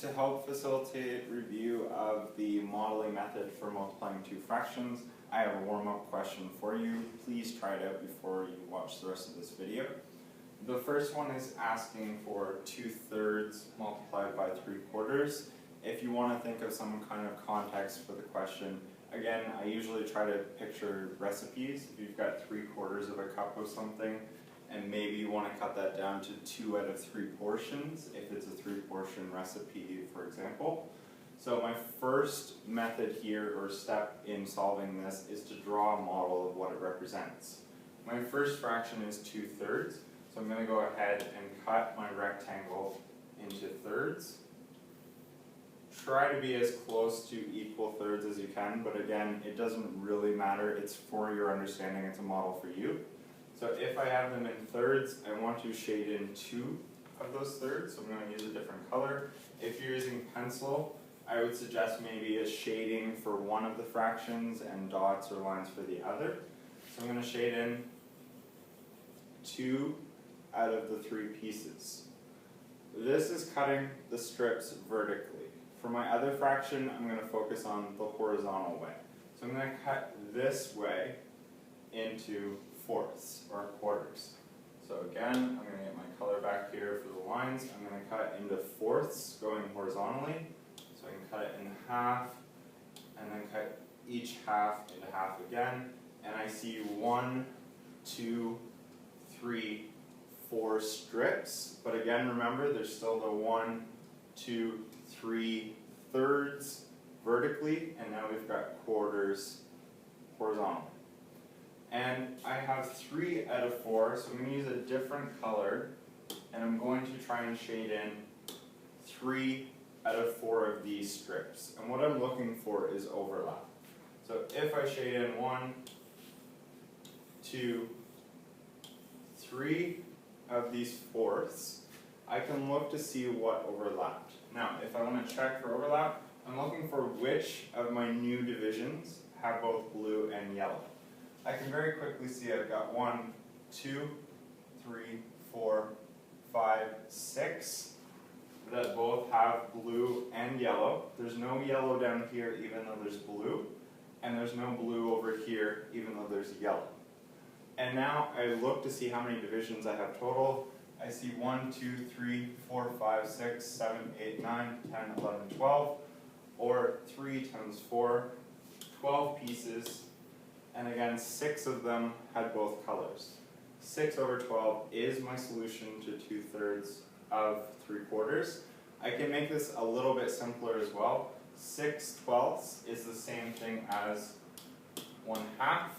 To help facilitate review of the modeling method for multiplying two fractions, I have a warm-up question for you. Please try it out before you watch the rest of this video. The first one is asking for 2/3 multiplied by 3/4. If you want to think of some kind of context for the question, again, I usually try to picture recipes. If you've got 3/4 of a cup of something, and maybe you want to cut that down to 2 out of 3 portions, if it's a 3-portion recipe, for example. So my first method here, or step in solving this, is to draw a model of what it represents. My first fraction is 2/3, so I'm going to go ahead and cut my rectangle into thirds. Try to be as close to equal thirds as you can, but again, it doesn't really matter. It's for your understanding, it's a model for you. So if I have them in thirds, I want to shade in 2 of those thirds, so I'm going to use a different color. If you're using pencil, I would suggest maybe a shading for one of the fractions and dots or lines for the other. So I'm going to shade in 2 out of the 3 pieces. This is cutting the strips vertically. For my other fraction, I'm going to focus on the horizontal way. So I'm going to cut this way into fourths or quarters. So again, I'm going to get my color back here for the lines. I'm going to cut into fourths going horizontally. So I can cut it in half and then cut each half into half again. And I see 1, 2, 3, 4 strips. But again, remember, there's still the 1, 2, 3 thirds vertically, and now we've got quarters horizontally. And I have 3 out of 4, so I'm going to use a different color, and I'm going to try and shade in 3 out of 4 of these strips. And what I'm looking for is overlap. So if I shade in 1, 2, 3 of these fourths, I can look to see what overlapped. Now, if I want to check for overlap, I'm looking for which of my new divisions have both blue and yellow. I can very quickly see I've got 1, 2, 3, 4, 5, 6 that both have blue and yellow. There's no yellow down here even though there's blue, and there's no blue over here even though there's yellow. And now I look to see how many divisions I have total. I see 1, 2, 3, 4, 5, 6, 7, 8, 9, 10, 11, 12, or 3 times 4, 12 pieces. And again, 6 of them had both colors. 6 over 12 is my solution to 2/3 of 3/4. I can make this a little bit simpler as well. 6/12 is the same thing as 1/2.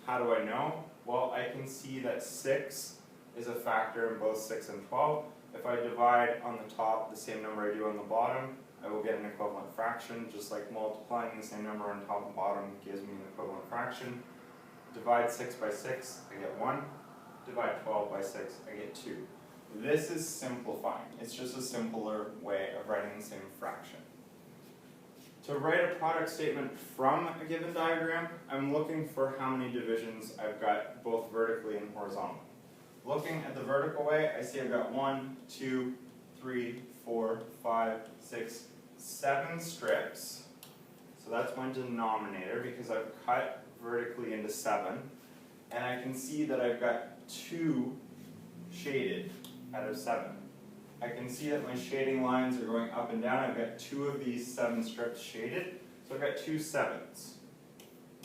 How do I know? Well, I can see that 6 is a factor in both 6 and 12. If I divide on the top the same number I do on the bottom, I will get an equivalent fraction, just like multiplying the same number on top and bottom gives me an equivalent fraction. Divide 6 by 6, I get 1. Divide 12 by 6, I get 2. This is simplifying. It's just a simpler way of writing the same fraction. To write a product statement from a given diagram, I'm looking for how many divisions I've got both vertically and horizontally. Looking at the vertical way, I see I've got 1, 2, 3, 4, 5, 6, 7 strips. So that's my denominator because I've cut vertically into 7. And I can see that I've got 2 shaded out of 7. I can see that my shading lines are going up and down. I've got 2 of these 7 strips shaded. So I've got 2 7s.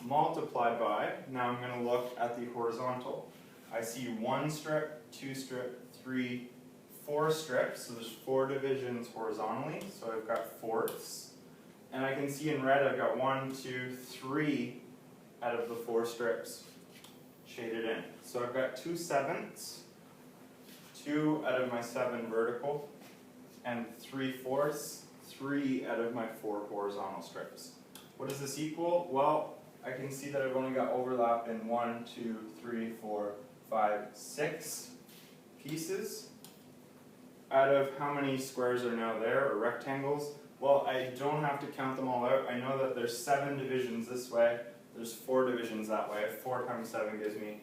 Multiplied by, now I'm going to look at the horizontal. I see 1 strip, 2 strip, 3, 4 strips, so there's 4 divisions horizontally, so I've got fourths. And I can see in red I've got 1, 2, 3 out of the 4 strips shaded in. So I've got 2 7ths, 2 out of my 7 vertical, and 3/4, 3 out of my 4 horizontal strips. What does this equal? Well, I can see that I've only got overlap in 1, 2, 3, 4, 5, 6 pieces. Out of how many squares are now there, or rectangles? Well, I don't have to count them all out. I know that there's 7 divisions this way, there's 4 divisions that way. 4 times 7 gives me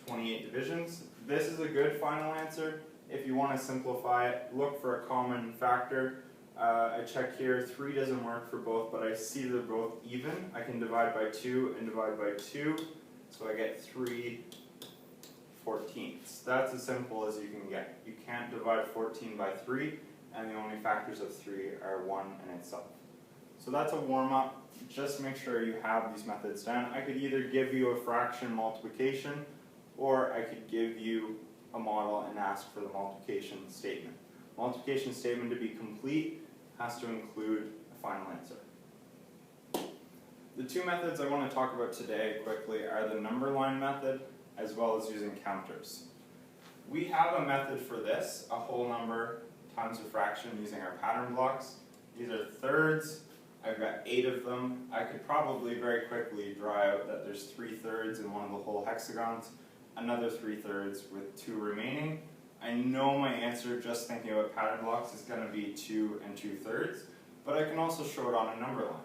28 divisions. This is a good final answer. If you want to simplify it, look for a common factor. I check here, 3 doesn't work for both, but I see they're both even. I can divide by 2 and divide by 2, so I get 3/14. That's as simple as you can get. You can't divide 14 by 3, and the only factors of 3 are 1 and itself. So that's a warm-up. Just make sure you have these methods down. I could either give you a fraction multiplication, or I could give you a model and ask for the multiplication statement. Multiplication statement, to be complete, has to include a final answer. The 2 methods I want to talk about today quickly are the number line method as well as using counters. We have a method for this, a whole number times a fraction using our pattern blocks. These are thirds. I've got 8 of them. I could probably very quickly draw out that there's 3/3 in one of the whole hexagons, another 3/3 with 2 remaining. I know my answer, just thinking about pattern blocks, is going to be 2 and 2/3, but I can also show it on a number line.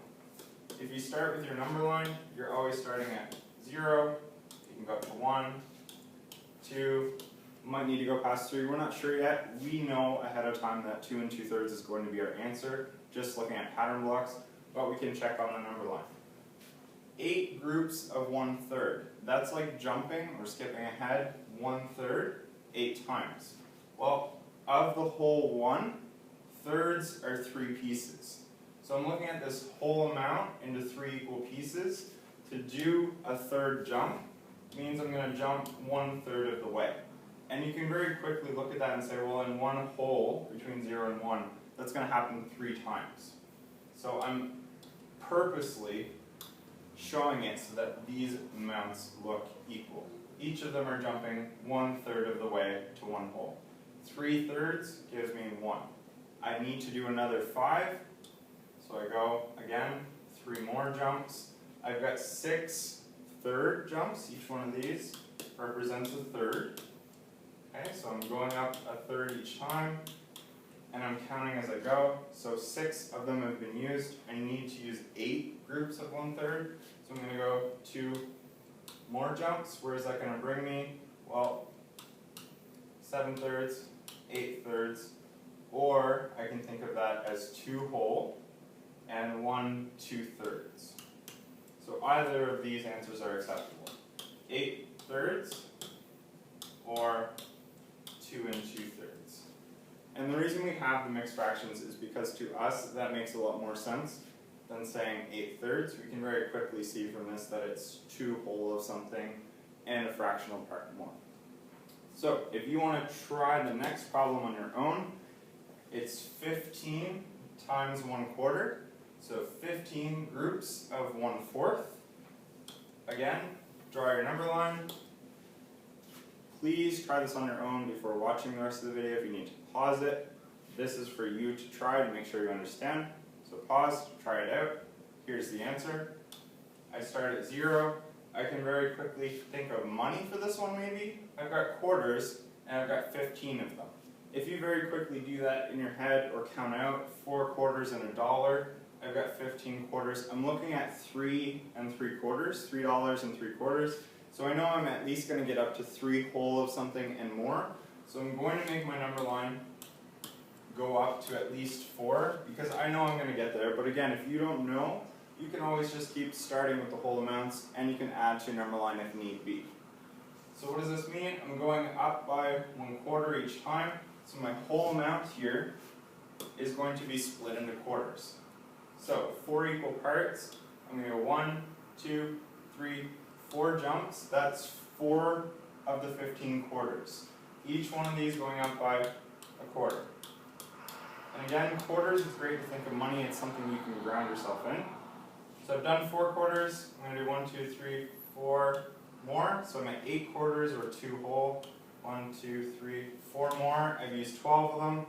If you start with your number line, you're always starting at 0, you can go up to 1, 2, might need to go past 3, we're not sure yet. We know ahead of time that 2 and 2/3 is going to be our answer, just looking at pattern blocks, but we can check on a number line. 8 groups of 1/3, that's like jumping or skipping ahead 1/3, 8 times. Well, of the whole 1, thirds are 3 pieces. So I'm looking at this whole amount into 3 equal pieces. To do a third jump means I'm going to jump 1/3 of the way. And you can very quickly look at that and say, well, in one whole, between 0 and 1, that's going to happen 3 times. So I'm purposely showing it so that these amounts look equal. Each of them are jumping 1/3 of the way to one whole. 3/3 gives me 1. I need to do another 5, so I go again, 3 more jumps. I've got 6 third jumps. Each one of these represents a third. Okay, so I'm going up a third each time, and I'm counting as I go. So 6 of them have been used. I need to use 8 groups of 1/3. So I'm going to go 2 more jumps. Where is that going to bring me? Well, 7/3, 8/3, or I can think of that as 2 whole and 1 2/3. So either of these answers are acceptable. 8/3 or 2 and 2/3. And the reason we have the mixed fractions is because to us that makes a lot more sense than saying 8/3. We can very quickly see from this that it's 2 whole of something and a fractional part more. So if you want to try the next problem on your own, it's 15 times 1/4. So 15 groups of 1/4. Again, draw your number line. Please try this on your own before watching the rest of the video. If you need to pause it, this is for you to try to make sure you understand. So pause, try it out. Here's the answer. I start at 0. I can very quickly think of money for this one maybe. I've got quarters and I've got 15 of them. If you very quickly do that in your head or count out 4 quarters and $1, I've got 15 quarters. I'm looking at 3 3/4, $3 and 3/4. So I know I'm at least going to get up to 3 whole of something and more. So I'm going to make my number line go up to at least 4 because I know I'm going to get there. But again, if you don't know, you can always just keep starting with the whole amounts and you can add to your number line if need be. So what does this mean? I'm going up by 1/4 each time. So my whole amount here is going to be split into quarters. So 4 equal parts. I'm going to go 1, 2, 3, 4 jumps. That's 4 of the 15 quarters. Each one of these going up by 1/4. And again, quarters is great to think of money. It's something you can ground yourself in. So I've done 4 quarters. I'm going to do 1, 2, 3, 4 more. So I'm at 8 quarters or 2 whole. 1, 2, 3, 4 more. I've used 12 of them.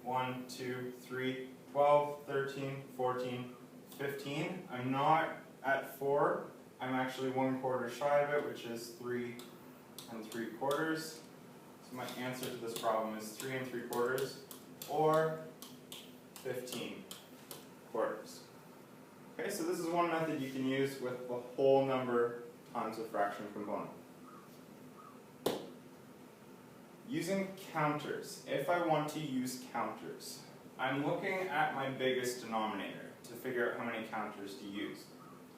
1, 2, 3, 12, 13, 14, 15. I'm not at 4. I'm actually 1/4 shy of it, which is 3 3/4. So my answer to this problem is 3 3/4 or 15 quarters. Okay, so this is one method you can use with the whole number times a fraction component. Using counters. If I want to use counters, I'm looking at my biggest denominator to figure out how many counters to use.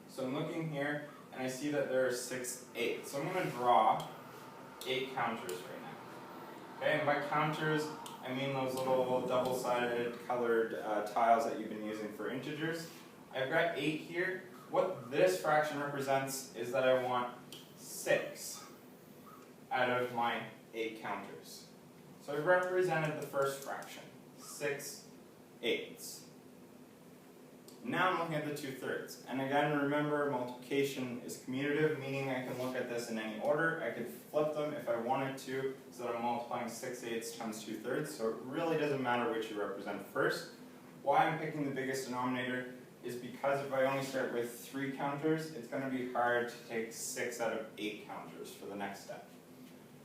So I'm looking here, and I see that there are 6 8s. So I'm going to draw 8 counters right now. Okay, and by counters, I mean those little double-sided colored tiles that you've been using for integers. I've got 8 here. What this fraction represents is that I want 6 out of my 8 counters. So I've represented the first fraction, 6 8s. Now I'm looking at the 2/3. And again, remember, multiplication is commutative, meaning I can look at this in any order. I could flip them if I wanted to, so that I'm multiplying 6 8s times 2/3. So it really doesn't matter which you represent first. Why I'm picking the biggest denominator is because if I only start with 3 counters, it's going to be hard to take 6 out of 8 counters for the next step.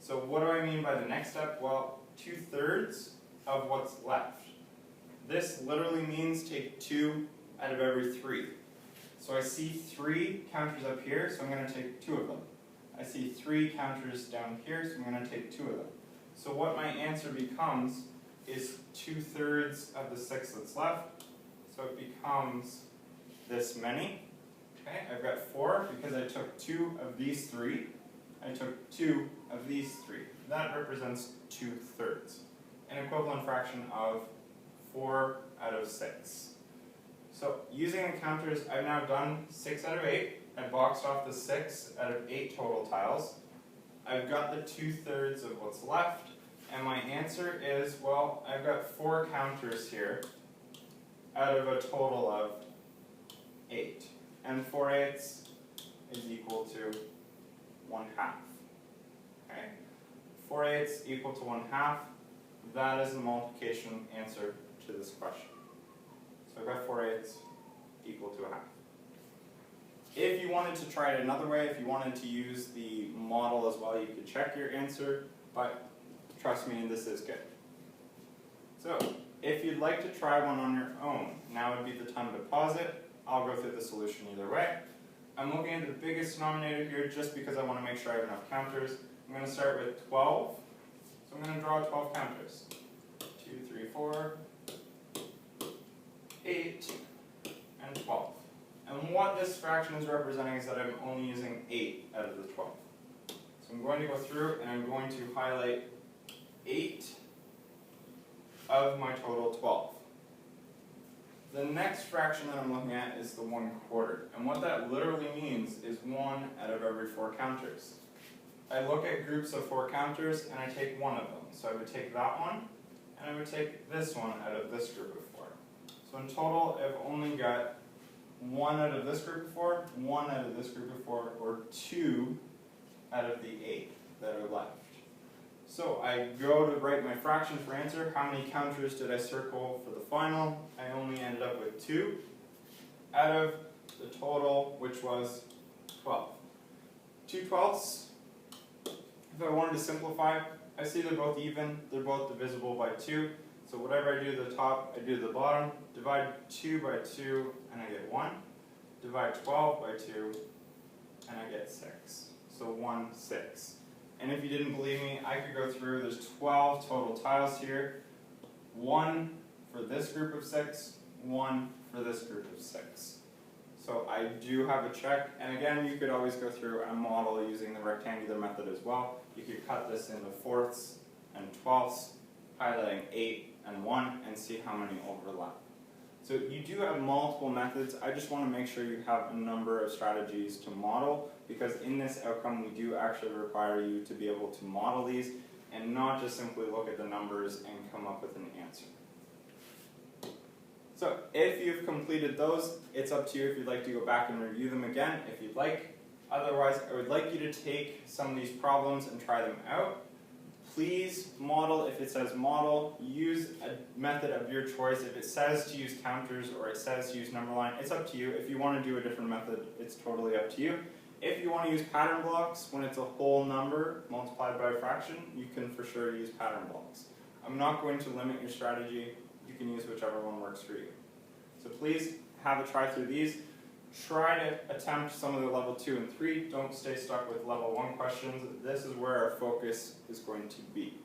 So what do I mean by the next step? Well, 2/3 of what's left. This literally means take 2 out of every 3. So I see 3 counters up here, so I'm going to take 2 of them. I see 3 counters down here, so I'm going to take 2 of them. So what my answer becomes is 2/3 of the 6 that's left. So it becomes this many. Okay, I've got 4 because I took 2 of these 3. I took 2 of these 3. That represents 2/3. An equivalent fraction of 4 out of 6. So using the counters, I've now done 6 out of 8. I boxed off the 6 out of 8 total tiles. I've got the 2/3 of what's left. And my answer is, well, I've got 4 counters here out of a total of 8. And 4 8s is equal to 1/2. Okay? 4 8s equal to 1/2. That is the multiplication answer to this question. So I've got 4 8s equal to 1/2. If you wanted to try it another way, if you wanted to use the model as well, you could check your answer, but trust me, this is good. So, if you'd like to try one on your own, now would be the time to pause it. I'll go through the solution either way. I'm looking at the biggest denominator here just because I want to make sure I have enough counters. I'm going to start with 12. So I'm going to draw 12 counters. 2, 3, 4, 8, and 12. And what this fraction is representing is that I'm only using 8 out of the 12. So I'm going to go through and I'm going to highlight 8 of my total 12. The next fraction that I'm looking at is the 1/4. And what that literally means is 1 out of every 4 counters. I look at groups of 4 counters and I take one of them. So I would take that one and I would take this one out of this group of 4. So in total, I've only got 1 out of this group of 4, 1 out of this group of 4, or 2 out of the 8 that are left. So I go to write my fraction for answer. How many counters did I circle for the final? I only ended up with 2 out of the total, which was 12. 2/12. If I wanted to simplify, I see they're both even. They're both divisible by 2. So whatever I do to the top, I do to the bottom. Divide 2 by 2, and I get 1. Divide 12 by 2, and I get 6. So 1 6. And if you didn't believe me, I could go through. There's 12 total tiles here. 1 for this group of 6, 1 for this group of 6. So I do have a check. And again, you could always go through and model using the rectangular method as well. You could cut this into 4ths and 12ths, highlighting 8 and 1, and see how many overlap. So you do have multiple methods. I just want to make sure you have a number of strategies to model, because in this outcome we do actually require you to be able to model these and not just simply look at the numbers and come up with an answer. So if you've completed those, it's up to you if you'd like to go back and review them again if you'd like. Otherwise, I would like you to take some of these problems and try them out. Please model. If it says model, use a method of your choice. If it says to use counters or it says to use number line, it's up to you. If you want to do a different method, it's totally up to you. If you want to use pattern blocks, when it's a whole number multiplied by a fraction, you can for sure use pattern blocks. I'm not going to limit your strategy. You can use whichever one works for you. So please have a try through these. Try to attempt some of the level 2 and 3. Don't stay stuck with level 1 questions. This is where our focus is going to be.